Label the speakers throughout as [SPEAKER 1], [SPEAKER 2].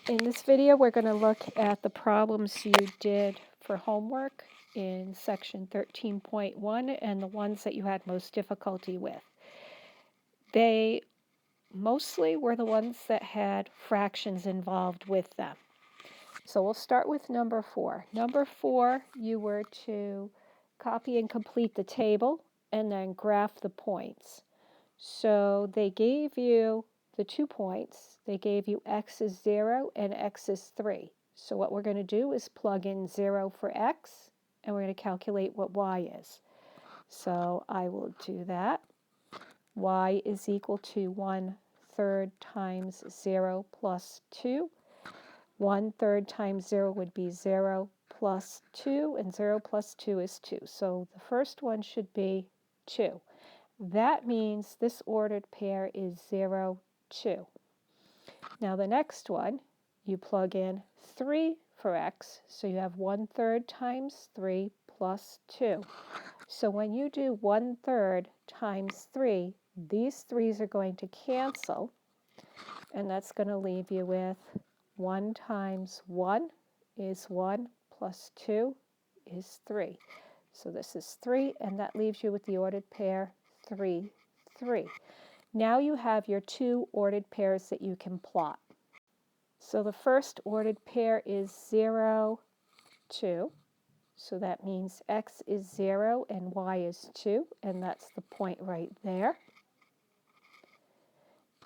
[SPEAKER 1] In this video, we're going to look at the problems you did for homework in section 13.1 and the ones that you had most difficulty with. They mostly were the ones that had fractions involved with them. So we'll start with number 4. Number 4, you were to copy and complete the table and then graph the points. So they gave you the 2 points. They gave you x is 0 and x is 3. So what we're going to do is plug in 0 for x, and we're going to calculate what y is. So I will do that. Y is equal to 1/3 times 0 plus 2. 1/3 times 0 would be 0 plus 2, and 0 plus 2 is 2. So the first one should be 2. That means this ordered pair is 0, 2. Now the next one, you plug in 3 for x, so you have 1/3 times 3 plus 2. So when you do 1/3 times 3, these 3's are going to cancel, and that's going to leave you with 1 times 1 is 1 plus 2 is 3. So this is 3, and that leaves you with the ordered pair 3, 3. Now you have your 2 ordered pairs that you can plot. So the first ordered pair is 0, 2. So that means x is 0 and y is 2, and that's the point right there.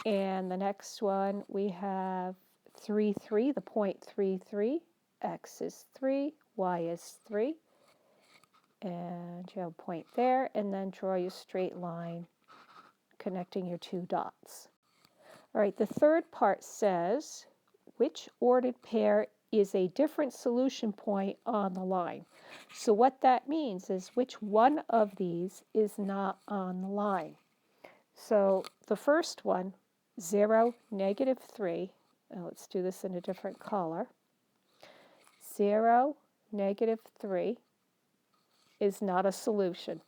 [SPEAKER 1] And the next one, we have 3, 3, the point 3, 3. X is 3, y is 3. And you have a point there, and then draw your straight line connecting your 2 dots. All right, the third part says, which ordered pair is a different solution point on the line? So what that means is which one of these is not on the line. So the first one, 0, -3, let's do this in a different color. 0, -3 is not a solution.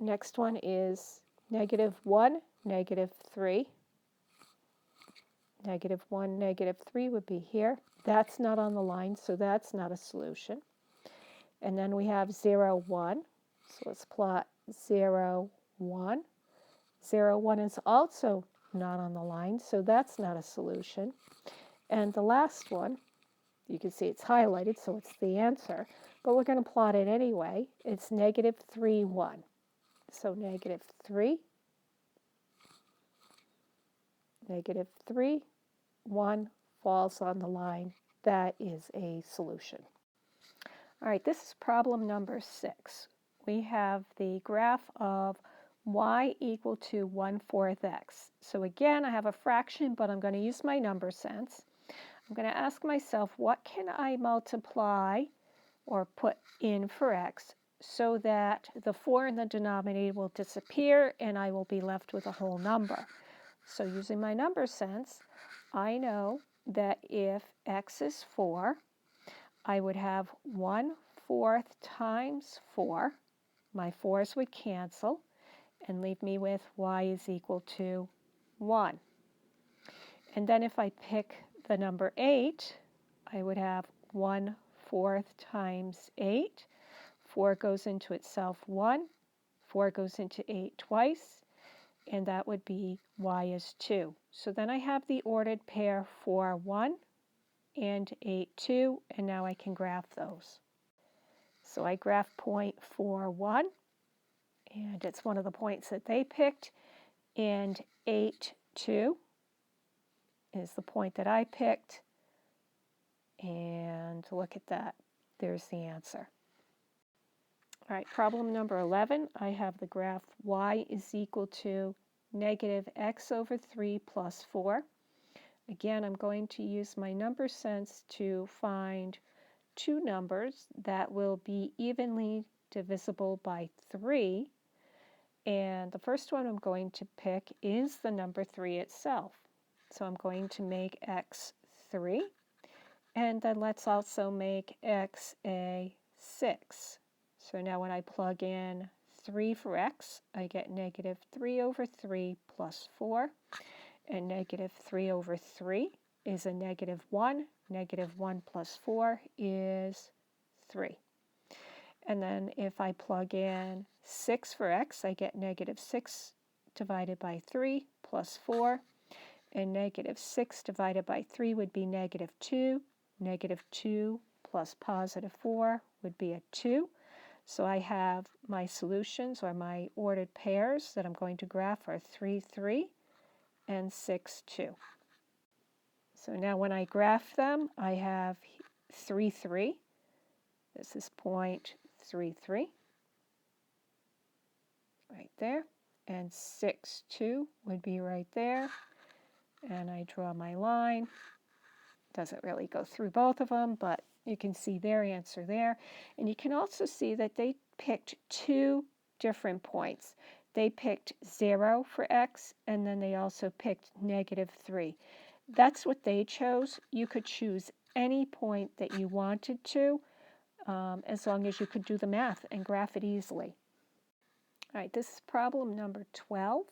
[SPEAKER 1] Next one is -1, -3. -1, -3 would be here. That's not on the line, so that's not a solution. And then we have 0, 1. So let's plot 0, 1. 0, 1 is also not on the line, so that's not a solution. And the last one, you can see it's highlighted, so it's the answer, but we're going to plot it anyway. It's -3, 1. So -3, -3, 1 falls on the line. That is a solution. All right, this is problem number 6. We have the graph of y equal to 1/4 x. So again, I have a fraction, but I'm going to use my number sense. I'm going to ask myself, what can I multiply or put in for x so that the 4 in the denominator will disappear and I will be left with a whole number? So using my number sense, I know that if x is 4, I would have 1/4 times 4. My 4's would cancel and leave me with y is equal to 1. And then if I pick the number 8, I would have 1/4 times 8. 4 goes into itself 1. 4 goes into 8 twice, and that would be y is 2. So then I have the ordered pair 4, 1 and 8, 2, and now I can graph those. So I graph point 4, 1, and it's one of the points that they picked, and 8, 2 is the point that I picked, and look at that. There's the answer. All right, problem number 11, I have the graph y is equal to -x/3 plus 4. Again, I'm going to use my number sense to find 2 numbers that will be evenly divisible by 3. And the first one I'm going to pick is the number 3 itself. So I'm going to make x 3. And then let's also make x a 6. So now when I plug in 3 for x, I get -3/3 plus 4. and negative 3 over 3 is a negative 1. Negative 1 plus 4 is 3. And then if I plug in 6 for x, I get negative 6 divided by 3 plus 4. And negative 6 divided by 3 would be negative 2. Negative 2 plus positive 4 would be a 2. So I have my solutions, or my ordered pairs that I'm going to graph, are 3, 3 and 6, 2. So now when I graph them, I have 3, 3. This is point 3, 3 right there. And 6, 2 would be right there. And I draw my line. Doesn't really go through both of them, but you can see their answer there. And you can also see that they picked two different points. They picked 0 for x, and then they also picked negative 3. That's what they chose. You could choose any point that you wanted to, as long as you could do the math and graph it easily. All right, this is problem number 12.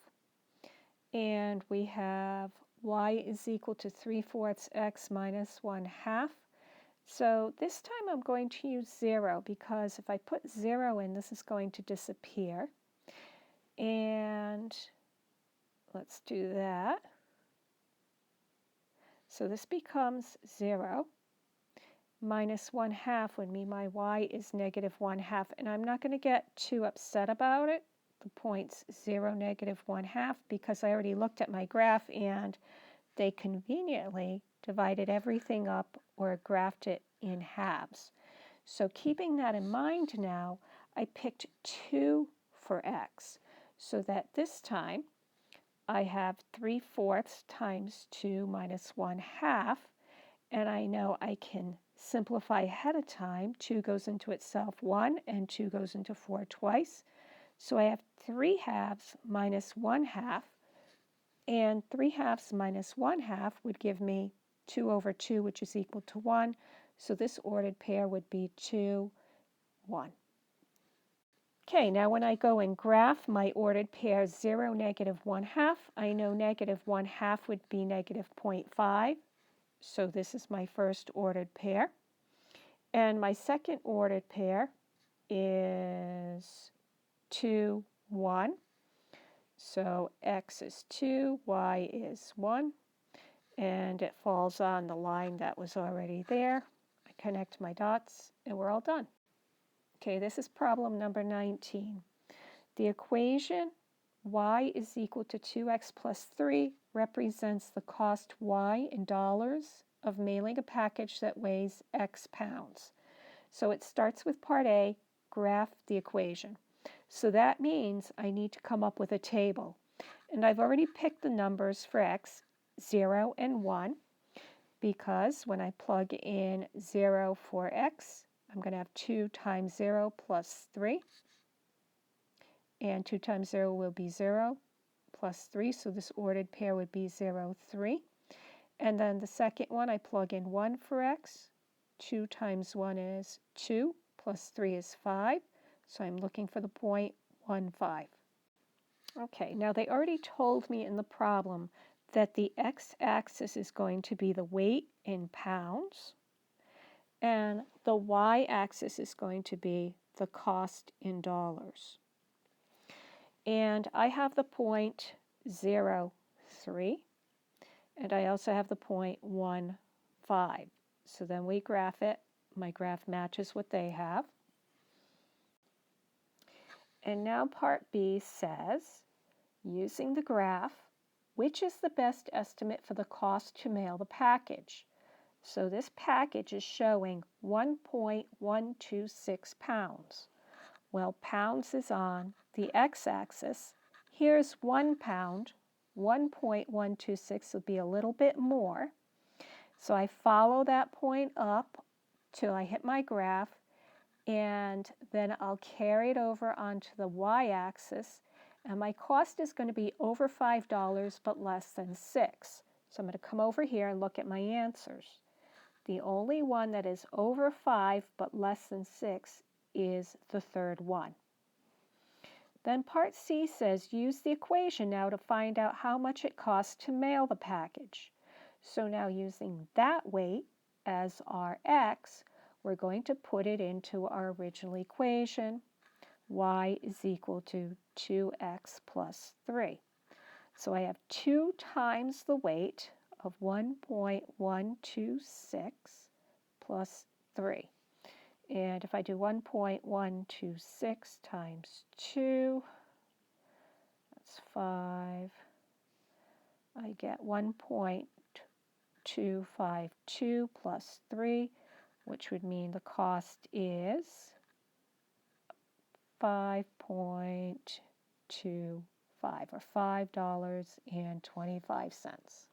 [SPEAKER 1] And we have y is equal to 3/4 x minus 1/2. So this time I'm going to use 0, because if I put 0 in, this is going to disappear. And let's do that. So this becomes 0. Minus 1/2 would mean my y is negative 1/2. And I'm not going to get too upset about it, the points 0, negative 1/2, because I already looked at my graph and they conveniently divided everything up or graphed it in halves. So keeping that in mind now, I picked 2 for x, so that this time I have 3/4 times 2 minus 1/2, and I know I can simplify ahead of time. 2 goes into itself 1, and 2 goes into 4 twice. So I have 3/2 minus 1/2, and 3/2 minus 1/2 would give me 2 over 2, which is equal to 1. So this ordered pair would be 2, 1. Okay, now when I go and graph my ordered pair 0, negative 1/2, I know negative 1/2 would be negative 0.5. So this is my first ordered pair. And my second ordered pair is 2, 1. So x is 2, y is 1. And it falls on the line that was already there. I connect my dots, and we're all done. Okay, this is problem number 19. The equation y is equal to 2x plus 3 represents the cost y in dollars of mailing a package that weighs x pounds. So it starts with part A, graph the equation. So that means I need to come up with a table. And I've already picked the numbers for x, 0 and 1, because when I plug in 0 for x, I'm going to have 2 times 0 plus 3. And 2 times 0 will be 0 plus 3, so this ordered pair would be 0, 3. And then the second one, I plug in 1 for x. 2 times 1 is 2, plus 3 is 5. So I'm looking for the point 1, 5. Okay, now they already told me in the problem that the x-axis is going to be the weight in pounds, and the y-axis is going to be the cost in dollars. And I have the point 0, 3, and I also have the point 1, 5. So then we graph it. My graph matches what they have. And now part B says, using the graph, which is the best estimate for the cost to mail the package? So this package is showing 1.126 pounds. Well, pounds is on the x-axis. Here's 1 pound. 1.126 would be a little bit more. So I follow that point up till I hit my graph, and then I'll carry it over onto the y-axis, and my cost is going to be over $5 but less than 6. So I'm going to come over here and look at my answers. The only one that is over 5 but less than 6 is the third one. Then part C says use the equation now to find out how much it costs to mail the package. So now using that weight as our x, we're going to put it into our original equation. Y is equal to 2x plus 3. So I have 2 times the weight of 1.126 plus 3. And if I do 1.126 times 2, that's 5. I get 1.252 plus 3, which would mean the cost is 5.25 or $5.25.